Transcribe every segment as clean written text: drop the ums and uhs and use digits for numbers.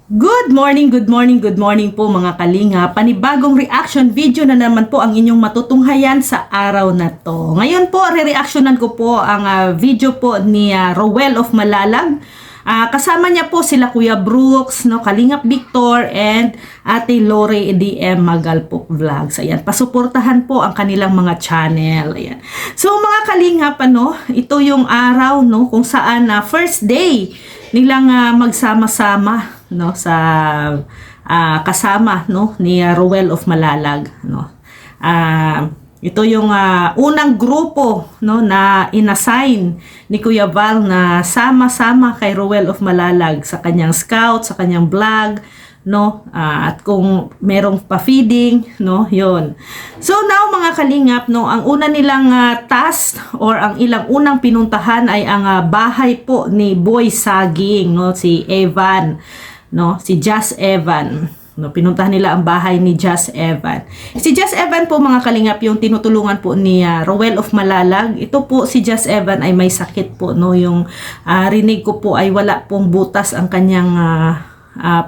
Good morning, good morning, good morning po mga kalinga. Panibagong reaction video na naman po ang inyong matutunghayan sa araw na to. Ngayon po, re-reactionan ko po ang video po ni Rowell of Malalag. Kasama niya po sila Kuya Brooks, no, Kalingap Victor, and Ate Lori DM Magalpok Vlogs. Ayan, pasuportahan po ang kanilang mga channel. Ayan. So mga kalingap, ito yung araw, no, kung saan first day nilang magsama-sama, no, sa kasama, no, ni Rowell of Malalag, no. Ito yung unang grupo, no, na inassign ni Kuya Val na sama-sama kay Rowell of Malalag sa kanyang scout, sa kanyang vlog, no, at kung merong pa-feeding, no, yon. So now mga kalingap, no, ang una nilang task or ang ilang unang pinuntahan ay ang bahay po ni Boy Saging, no, si Evan, no, si Just Evan. No, pinuntahan nila ang bahay ni Just Evan. Si Just Evan po mga kalingap yung tinutulungan po ni Rowell of Malalag. Ito po si Just Evan ay may sakit po, no, yung rinig ko po ay wala pong butas ang kanyang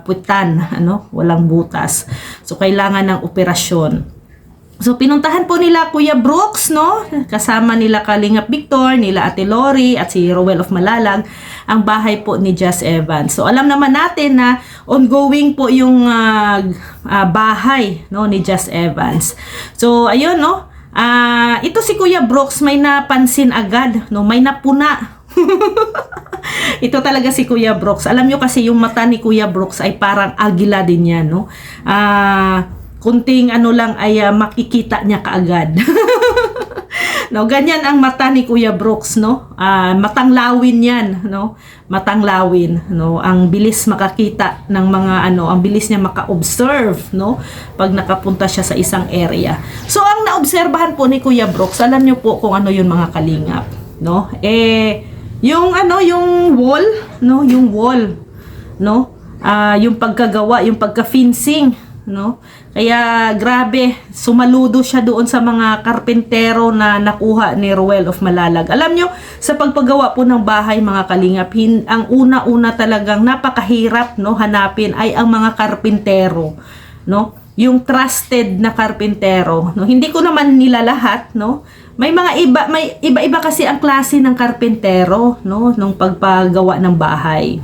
putan, walang butas. So kailangan ng operasyon. So pinuntahan po nila Kuya Brooks, no, kasama nila Kalingap Victor, nila Ate Lori at si Rowell of Malalag ang bahay po ni Just Evan. So alam naman natin na ongoing po yung bahay, no, ni Just Evans. So ayun, no, ito si Kuya Brooks may napansin agad, no, may napuna. Ito talaga si Kuya Brooks. Alam nyo kasi yung mata ni Kuya Brooks ay parang agila din yan, no. Kunting lang ay makikita niya kaagad. No, ganyan ang mata ni Kuya Brooks, no. Matang lawin 'yan, no. Matang lawin, no. Ang bilis makakita ng mga ang bilis niya maka-observe, no, pag nakapunta siya sa isang area. So ang naobserbahan po ni Kuya Brooks, alam niyo po kung ano 'yun mga kalingap, no. Yung yung wall, no, yung wall, no. Yung pagkagawa, yung pagka-fencing, no? Kaya grabe, sumaludo siya doon sa mga karpentero na nakuha ni Rowell of Malalag. Alam nyo, sa pagpagawa po ng bahay mga kalingap, ang una-una talagang napakahirap, no, hanapin ay ang mga karpentero, no? Yung trusted na karpentero, no? Hindi ko naman nila lahat, no? May iba-iba kasi ang klase ng karpentero, no, nung pagpagawa ng bahay.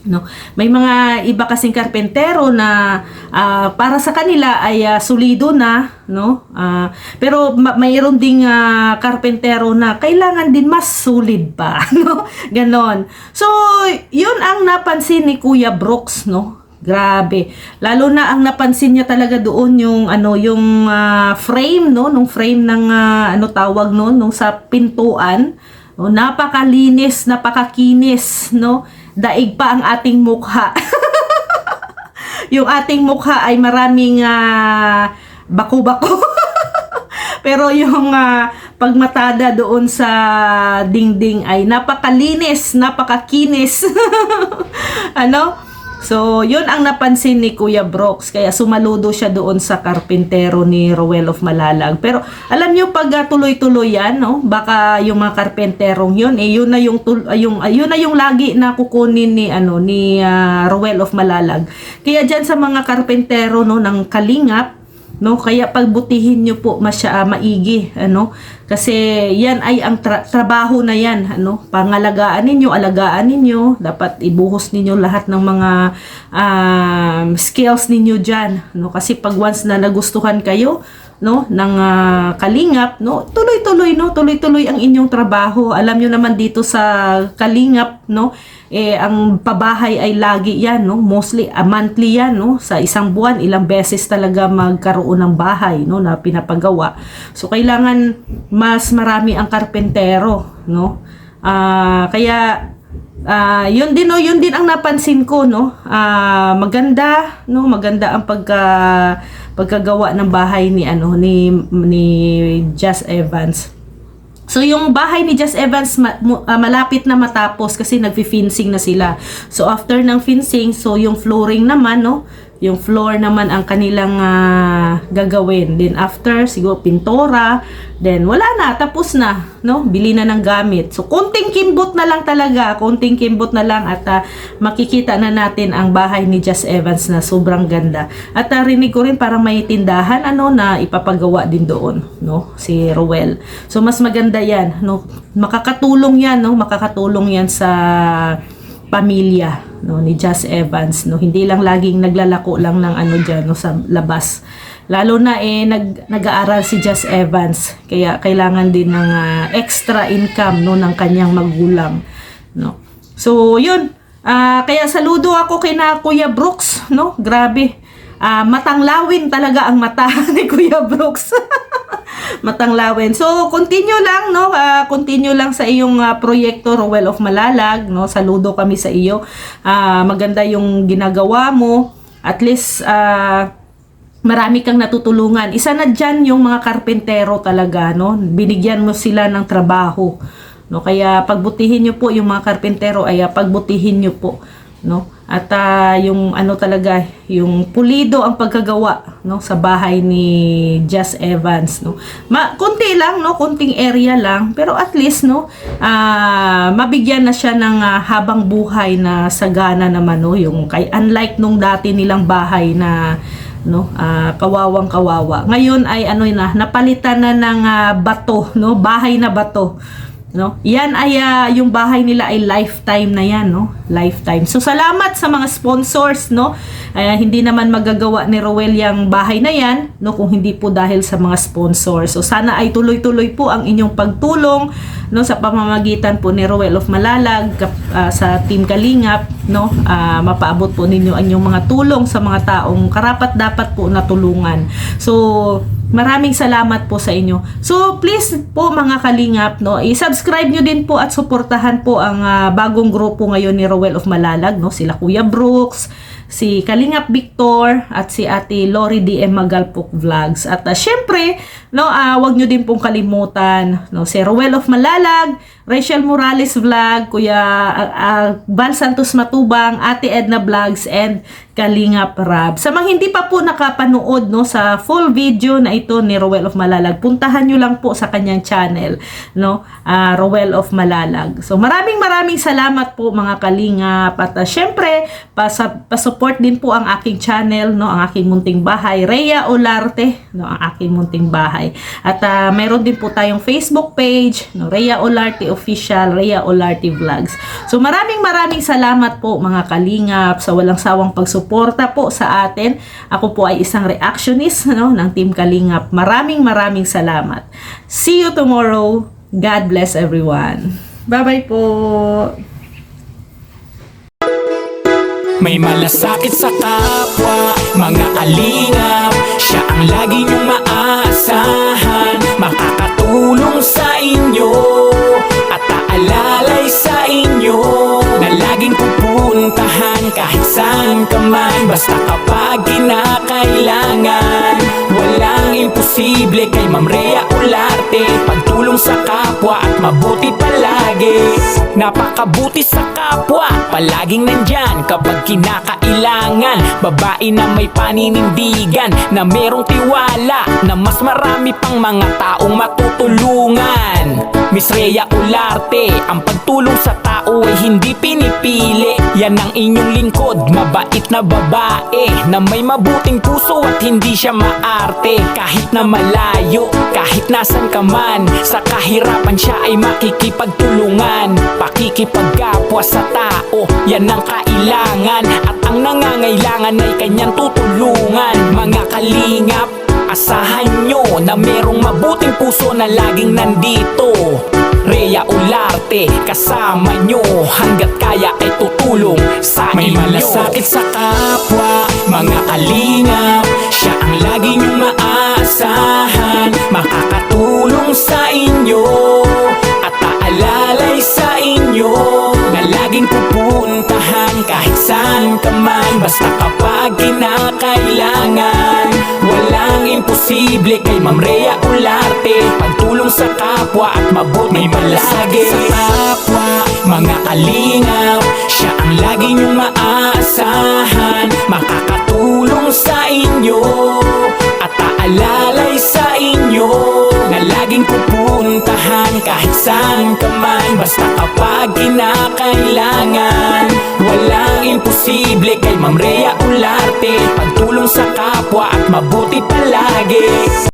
No, may mga iba kasing karpentero na para sa kanila ay solido na, no, pero mayroon ding karpentero na kailangan din mas solid pa, no, ganon. So yun ang napansin ni Kuya Brooks, no. Grabe, lalo na ang napansin niya talaga doon yung yung frame, no, nung frame ng tawag no, nung sa pintuan, no, napakalinis, napakakinis, no. Daig pa ang ating mukha. Yung ating mukha ay maraming bako-bako. Pero yung pagmatada doon sa dingding ay napakalinis, napakakinis. So, yun ang napansin ni Kuya Brooks. Kaya sumaludo siya doon sa karpentero ni Rowell of Malalag. Pero alam nyo, pag tuloy-tuloy yan, no, baka yung mga karpenterong yun, yun na yung lagi na kukunin ni Rowell of Malalag. Kaya dyan sa mga karpentero, no, ng Kalingap, no, kaya pagbutihin nyo po maigi, kasi yan ay ang trabaho na yan, pangalagaan ninyo, alagaan ninyo, dapat ibuhos ninyo lahat ng mga skills ninyo dyan, no, kasi pag once na nagustuhan kayo, no, ng Kalingap, no, tuloy-tuloy ang inyong trabaho. Alam nyo naman dito sa Kalingap, no, ang pabahay ay lagi yan, no, mostly monthly yan, no, sa isang buwan ilang beses talaga magkaroon ng bahay, no, na pinapagawa. So kailangan mas marami ang karpentero, no. Kaya yun din ang napansin ko, no. Maganda ang pagkagawa ng bahay ni Just Evans. So yung bahay ni Just Evans malapit na matapos kasi nagfi-fencing na sila. So after ng fencing, so yung flooring naman, no, Yung floor naman ang kanilang gagawin. Then after, siguro pintora. Then wala na, tapos na, no? Bili na ng gamit. So konting kimbot na lang talaga, konting kimbot na lang at makikita na natin ang bahay ni Jas Evans na sobrang ganda. At rinig ko rin parang may tindahan na ipapagawa din doon, no? Si Rowell. So mas maganda 'yan, no? Makakatulong 'yan, no? Makakatulong 'yan sa pamilya, no, ni Jas Evans, no. Hindi lang laging naglalako lang ng diyan, no, sa labas. Lalo na nag-aaral si Jas Evans, kaya kailangan din ng extra income, no, ng kanyang magulang, no. So yun, kaya saludo ako kay na Kuya Brooks, no. Grabe, matanglawin talaga ang mata ni Kuya Brooks. Matanglawin. So, continue lang, no? Continue lang sa iyong proyekto, Rowell of Malalag, no? Saludo kami sa iyo. Maganda yung ginagawa mo. At least, marami kang natutulungan. Isa na dyan yung mga karpentero talaga, no? Binigyan mo sila ng trabaho, no? Kaya, pagbutihin nyo po yung mga karpentero, ay pagbutihin nyo po, no? At yung talaga, yung pulido ang pagkagawa, no, sa bahay ni Jas Evans, no. Konti lang, no, konting area lang, pero at least, no, mabigyan na siya ng habang buhay na sagana naman, no, yung unlike nung dati nilang bahay na, no, kawawang kawawa. Ngayon ay napalitan na ng bato, no, bahay na bato. No? Yan ay yung bahay nila ay lifetime na yan, no? Lifetime. So salamat sa mga sponsors, no? Hindi naman magagawa ni Rowell yung bahay na yan, no, kung hindi po dahil sa mga sponsors. So sana ay tuloy-tuloy po ang inyong pagtulong, no, sa pamamagitan po ni Rowell of Malalag sa Team Kalingap, no? Mapaabot po ninyo ang inyong mga tulong sa mga taong karapat-dapat po na tulungan. So maraming salamat po sa inyo. So please po mga Kalingap, no, i-subscribe nyo din po at suportahan po ang bagong grupo ngayon ni Rowell of Malalag, no, sila Kuya Brooks, si Kalingap Victor at si Ate Lori DM Magalpok Vlogs. At syempre, no, wag nyo din pong kalimutan, no, si Rowell of Malalag, Rachel Morales Vlog, Kuya Val Santos Matubang, Ate Edna Vlogs, and Kalingap Rab. Sa mga hindi pa po nakapanood, no, sa full video na ito ni Rowell of Malalag, puntahan nyo lang po sa kanyang channel, no, Rowell of Malalag. So maraming salamat po mga Kalingap. At syempre, pa-support din po ang aking channel, no, ang aking munting bahay, Rhea Olarte, no, ang aking munting bahay. At meron din po tayong Facebook page, no, Rhea Olarte Official, Rhea Olarte Vlogs. So maraming salamat po mga Kalingap sa walang sawang pagsuporta po sa atin. Ako po ay isang reactionist, no, ng Team Kalingap. Maraming salamat. See you tomorrow. God bless everyone. Bye-bye po. May malasakit sa kapwa, mga kalingap. Siya ang lagi niyong maaasahan, makakatulong sa inyo at aalalay sa inyo, na laging pupuntahan kahit saan ka man. Basta kapag kinakailangan, walang imposible kay Ma'am Rhea Olarte. Pagtulong sa kapwa at mabuti palagi, napakabuti sa kapwa, palaging nandyan kapag kinakailangan. Babae na may paninindigan, na merong tiwala, na mas marami pang mga taong matutulungan. Miss Rhea Olarte, ang pagtulong sa tao ay hindi pinipili. Yan ang inyong lingkod, mabait na babae, na may mabuting puso at hindi siya maarte. Kahit na malayo, kahit nasan ka man, sa kahirapan siya ay makikipagtulungan. Pakikipagkapwa sa tao, yan ang kailangan, at ang nangangailangan ay kanyang tutulungan. Mga Kalingap, asahan nyo na merong mabuting puso na laging nandito. Rhea Olarte, kasama nyo, hanggat kaya ay tutulong sa inyo. May malasakit sa kapwa, mga Kalingap. Siya ang lagi nyong maaasahan, makakatulong sa inyo at aalalay sa inyo, na laging pupuntahan kahit saan ka man. Basta kapag kinakailangan, walang imposible kay Ma'am Rhea Olarte. Pagtulong sa kapwa at mabuti palagi sa kapwa, mga Kalingap. Siya ang lagi nyong maaasahan, makakatulong kinakailangan. Walang imposible kay Ma'am Rhea Ularte, pagtulong sa kapwa at mabuti palagi.